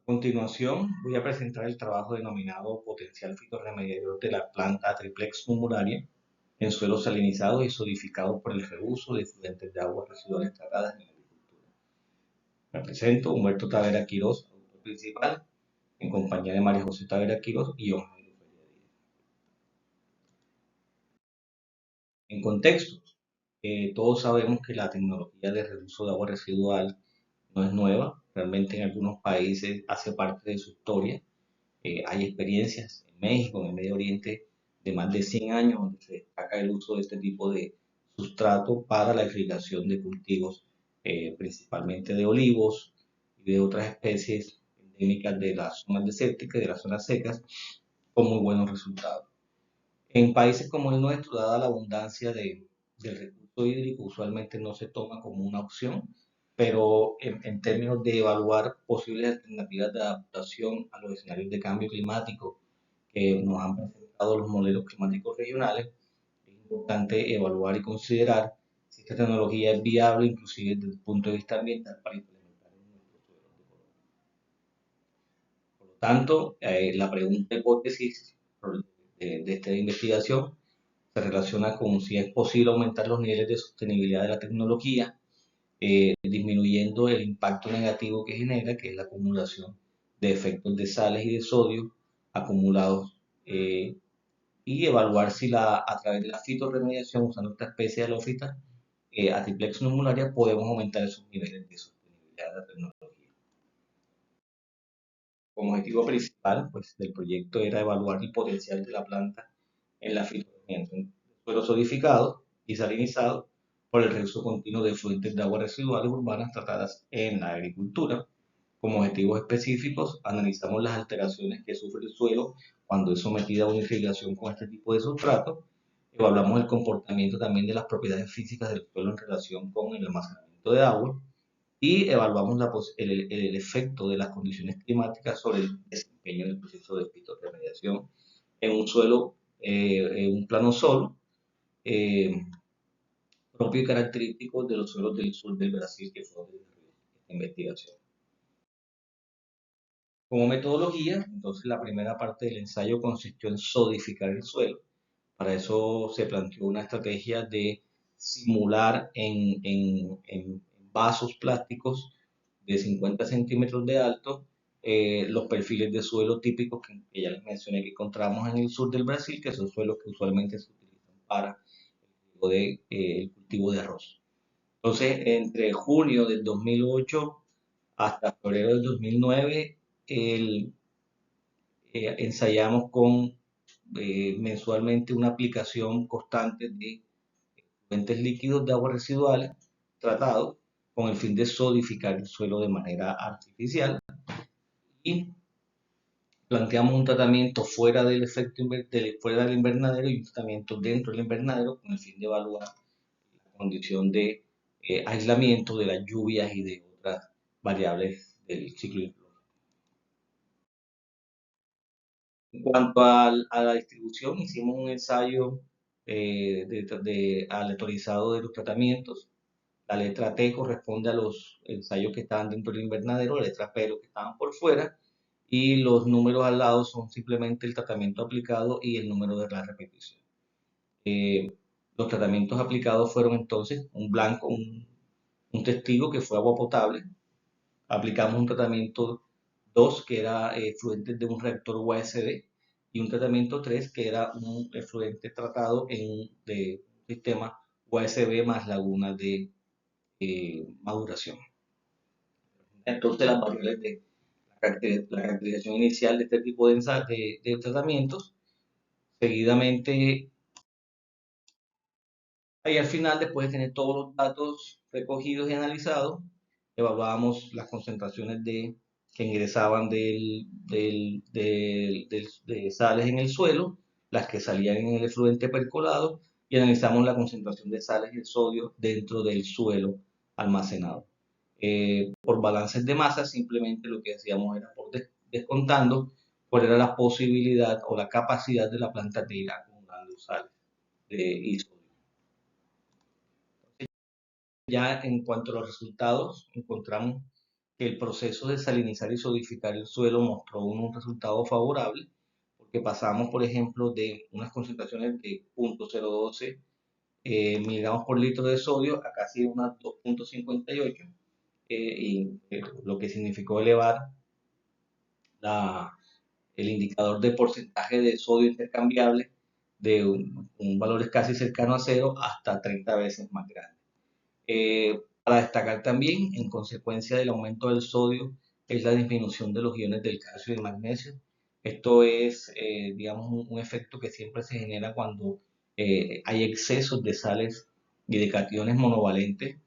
A continuación, voy a presentar el trabajo denominado Potencial fitorremediador de la planta Triplex numularia en suelos salinizados y solidificados por el reuso de efluentes de aguas residuales tratadas en la agricultura. Me presento, Humberto Tavera Quirós, autor principal, en compañía de María José Tavera Quirós y John Jairo Feria Díaz. En contexto, todos sabemos que la tecnología de reuso de agua residual no es nueva, realmente en algunos países hace parte de su historia. Hay experiencias en México, en el Medio Oriente, de más de 100 años, donde se destaca el uso de este tipo de sustrato para la irrigación de cultivos, principalmente de olivos y de otras especies endémicas de las zonas desérticas y de las zonas secas, con muy buenos resultados. En países como el nuestro, dada la abundancia del recurso hídrico, usualmente no se toma como una opción, pero en términos de evaluar posibles alternativas de adaptación a los escenarios de cambio climático que nos han presentado los modelos climáticos regionales, es importante evaluar y considerar si esta tecnología es viable, inclusive desde el punto de vista ambiental, para implementar en nuestros suelos de Colombia. Por lo tanto, la pregunta hipótesis de esta investigación se relaciona con si es posible aumentar los niveles de sostenibilidad de la tecnología, disminuyendo el impacto negativo que genera, que es la acumulación de efectos de sales y de sodio acumulados, y evaluar si a través de la fitorremediación, usando esta especie de halófita, Atriplex numularia, podemos aumentar esos niveles de sostenibilidad de la tecnología. Como objetivo principal, pues, del proyecto era evaluar el potencial de la planta en la fitorremediación de suelos solidificados y salinizados por el reuso continuo de fuentes de aguas residuales urbanas tratadas en la agricultura. Como objetivos específicos, analizamos las alteraciones que sufre el suelo cuando es sometida a una irrigación con este tipo de sustrato. Evaluamos el comportamiento también de las propiedades físicas del suelo en relación con el almacenamiento de agua y evaluamos el efecto de las condiciones climáticas sobre el desempeño del proceso de fitorremediación en un suelo, en un plano solo, eh, propio y característico de los suelos del sur del Brasil, que fue donde esta investigación. Como metodología, entonces la primera parte del ensayo consistió en solidificar el suelo. Para eso se planteó una estrategia de simular en vasos plásticos de 50 centímetros de alto los perfiles de suelo típicos que ya les mencioné que encontramos en el sur del Brasil, que son suelos que usualmente se utilizan para el cultivo de arroz. Entonces, entre junio del 2008 hasta febrero del 2009, ensayamos con mensualmente una aplicación constante de fuentes líquidos de aguas residuales tratados con el fin de solidificar el suelo de manera artificial y planteamos un tratamiento fuera del efecto fuera del invernadero y un tratamiento dentro del invernadero con el fin de evaluar la condición de aislamiento de las lluvias y de otras variables del ciclo. En cuanto a la distribución, hicimos un ensayo aleatorizado de los tratamientos. La letra T corresponde a los ensayos que estaban dentro del invernadero, la letra P los que estaban por fuera, y los números al lado son simplemente el tratamiento aplicado y el número de la repetición. Los tratamientos aplicados fueron entonces un blanco, un testigo que fue agua potable. Aplicamos un tratamiento 2 que era efluentes de un reactor USB y un tratamiento 3 que era un efluente tratado de un sistema USB más lagunas de maduración. Entonces las variables de la caracterización inicial de este tipo de tratamientos, seguidamente, ahí al final, después de tener todos los datos recogidos y analizados, evaluábamos las concentraciones que ingresaban de sales en el suelo, las que salían en el efluente percolado y analizamos la concentración de sales y el sodio dentro del suelo almacenado. Por balances de masa, simplemente lo que hacíamos era por descontando cuál era la posibilidad o la capacidad de la planta de ir acumulando sales y sodio. Ya en cuanto a los resultados, encontramos que el proceso de salinizar y solidificar el suelo mostró un resultado favorable, porque pasamos, por ejemplo, de unas concentraciones de 0.012 miligramos por litro de sodio a casi unas 2.58, lo que significó elevar la, el indicador de porcentaje de sodio intercambiable de un valor casi cercano a cero hasta 30 veces más grande. Para destacar también, en consecuencia del aumento del sodio, es la disminución de los iones del calcio y del magnesio. Esto es, digamos, un efecto que siempre se genera cuando hay excesos de sales y de cationes monovalentes.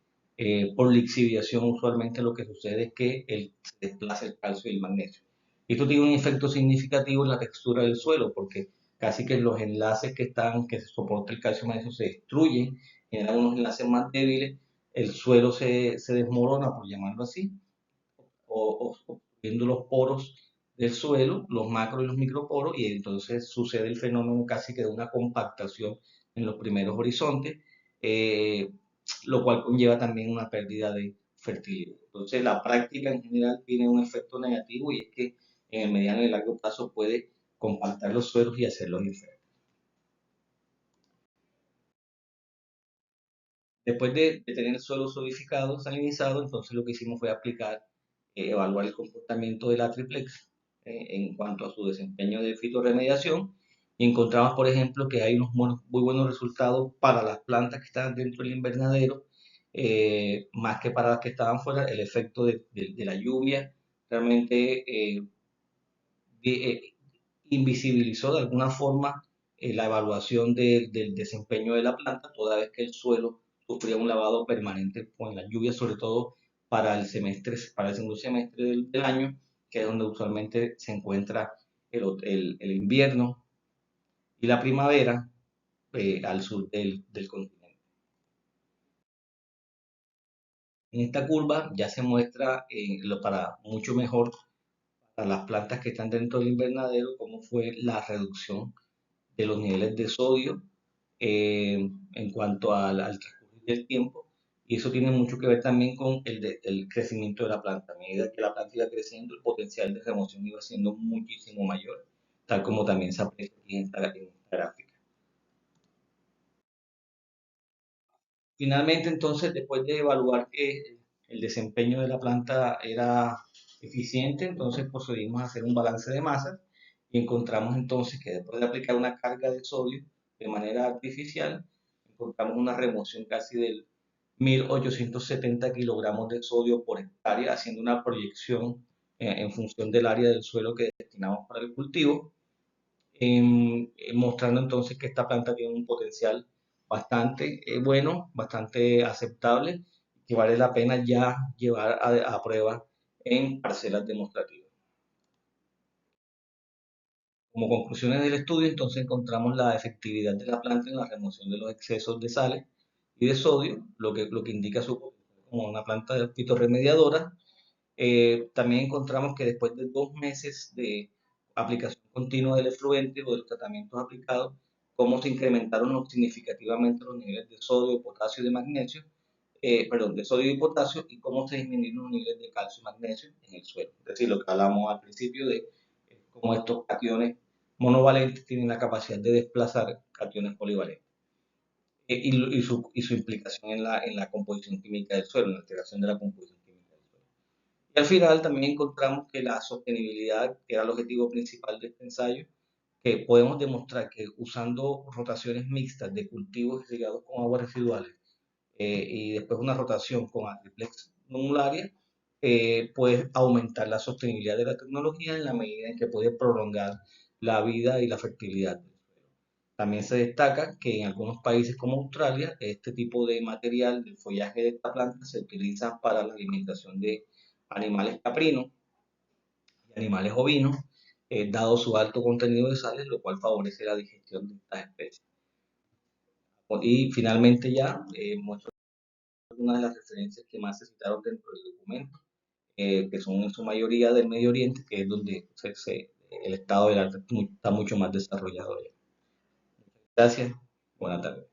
Por lixiviación, usualmente lo que sucede es que se desplaza el calcio y el magnesio. Esto tiene un efecto significativo en la textura del suelo, porque casi que los enlaces que soporta el calcio y el magnesio se destruyen, generan unos enlaces más débiles, el suelo se desmorona, por llamarlo así, viendo los poros del suelo, los macro y los microporos, y entonces sucede el fenómeno casi que de una compactación en los primeros horizontes, eh, lo cual conlleva también una pérdida de fertilidad. Entonces la práctica en general tiene un efecto negativo, y es que en el mediano y largo plazo puede compactar los suelos y hacerlos infértiles. Después de tener el suelo solidificado, salinizado, entonces lo que hicimos fue aplicar, evaluar el comportamiento de la triplex en cuanto a su desempeño de fitorremediación, y encontramos, por ejemplo, que hay unos muy buenos resultados para las plantas que estaban dentro del invernadero, más que para las que estaban fuera. El efecto de la lluvia realmente eh, invisibilizó de alguna forma la evaluación del desempeño de la planta, toda vez que el suelo sufría un lavado permanente con la lluvia, sobre todo para el segundo semestre del año, que es donde usualmente se encuentra el invierno y la primavera al sur del continente. En esta curva ya se muestra para mucho mejor para las plantas que están dentro del invernadero cómo fue la reducción de los niveles de sodio en cuanto al transcurrir del tiempo, y eso tiene mucho que ver también con el crecimiento de la planta. A medida que la planta iba creciendo, el potencial de remoción iba siendo muchísimo mayor, tal como también se aprecia aquí en esta gráfica. Finalmente, entonces, después de evaluar que el desempeño de la planta era eficiente, entonces procedimos a hacer un balance de masas, y encontramos entonces que después de aplicar una carga de sodio de manera artificial, encontramos una remoción casi del 1.870 kilogramos de sodio por hectárea, haciendo una proyección en función del área del suelo que destinamos para el cultivo, mostrando entonces que esta planta tiene un potencial bastante bueno, bastante aceptable, que vale la pena ya llevar a prueba en parcelas demostrativas. Como conclusiones del estudio, entonces encontramos la efectividad de la planta en la remoción de los excesos de sales y de sodio, lo que indica su potencial como una planta de fitorremediadora. También encontramos que después de 2 meses de aplicación continua del efluente o de los tratamientos aplicados, cómo se incrementaron significativamente los niveles de sodio, potasio y de magnesio, perdón, de sodio y potasio, y cómo se disminuyeron los niveles de calcio y magnesio en el suelo. Es decir, lo que hablamos al principio de cómo estos cationes monovalentes tienen la capacidad de desplazar cationes polivalentes. Y su implicación en la composición química del suelo, en la alteración de la composición química del suelo. Y al final también encontramos que la sostenibilidad, que era el objetivo principal de este ensayo, que podemos demostrar que usando rotaciones mixtas de cultivos irrigados con aguas residuales, y después una rotación con triplex modularia, puede aumentar la sostenibilidad de la tecnología en la medida en que puede prolongar la vida y la fertilidad. También se destaca que en algunos países como Australia, este tipo de material del follaje de esta planta se utiliza para la alimentación de animales caprinos y animales ovinos, dado su alto contenido de sales, lo cual favorece la digestión de estas especies. Y finalmente ya muestro algunas de las referencias que más se citaron dentro del documento, que son en su mayoría del Medio Oriente, que es donde el estado del arte está mucho más desarrollado. Gracias, buenas tardes.